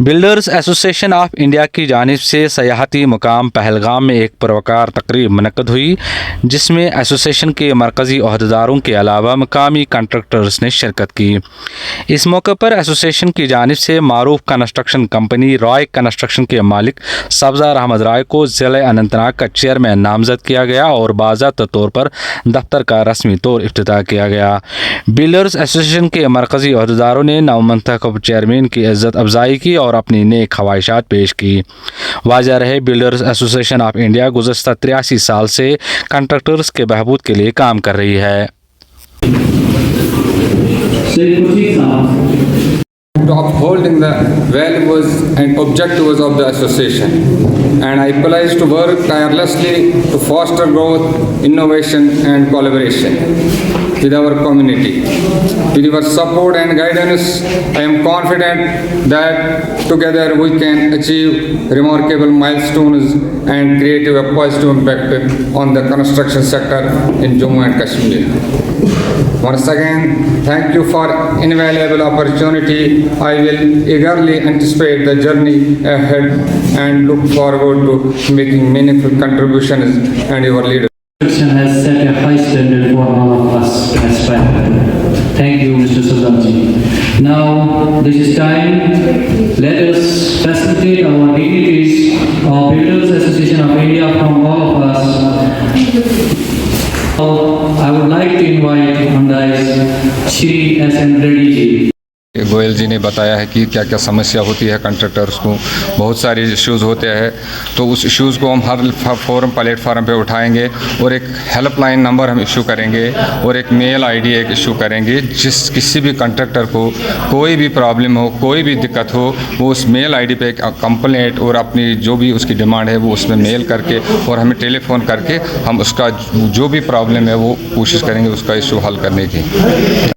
Builders association of India की जानिब से सयाहती मुकाम पहलगाम में एक पुरवकार तकरीब मुनक़्क़द हुई, जिसमें एसोसिएशन के मरकज़ी अहदेदारों के अलावा मकामी कंट्रैक्टर्स ने शिरकत की। इस मौके पर एसोसिएशन की जानिब से मारूफ कंस्ट्रक्शन कंपनी रॉय कंस्ट्रक्शन के मालिक सब्ज़ार अहमद राय को ज़िले अनंतनाग का चेयरमैन नामज़द किया गया और बाज़ाब्ता तौर पर दफ्तर का रस्मी तौर इफ्तिताह किया गया। बिल्डर्स एसोसिएशन के मरकज़ी अहदेदारों ने नवमंतखब चेयरमैन की इज़्ज़त अफजाई की और अपनी नेक ख्वाहिशात पेश की। वाज़ह रहे बिल्डर्स एसोसिएशन ऑफ इंडिया गुज़श्ता 83 साल से कंट्रैक्टर्स के बहबूद के लिए काम कर रही है। Upholding the values and objectives of the association, and I pledge to work tirelessly to foster growth, innovation and collaboration with our community. With your support and guidance, I am confident that together we can achieve remarkable milestones and create a positive impact on the construction sector in Jammu and Kashmir. Once again, thank you for invaluable opportunity. I will eagerly anticipate the journey ahead and look forward to making meaningful contributions and your leadership. Has set a high standard for all of us to aspire to. Thank you, Mr. Sardar. Now, this is time. Let us facilitate our dignitaries of Builders Association of India from all of us. I would like to invite Mandais Shri S.N. Reddy ji. Goyal जी ने बताया है कि क्या क्या समस्या होती है contractors को, बहुत सारे इश्यूज़ होते हैं, तो उस इश्यूज़ को हम हर फोरम प्लेटफार्म पे उठाएंगे और एक हेल्पलाइन नंबर हम इशू करेंगे और एक मेल आईडी एक इशू करेंगे। जिस किसी भी कंट्रैक्टर को कोई भी प्रॉब्लम हो, कोई भी दिक्कत हो, वो उस मेल आईडी पे एक कंप्लेंट और अपनी जो भी उसकी डिमांड है वो उसमें मेल करके और हमें टेलीफोन करके हम उसका जो भी प्रॉब्लम है वो कोशिश करेंगे उसका इशू हल करने की।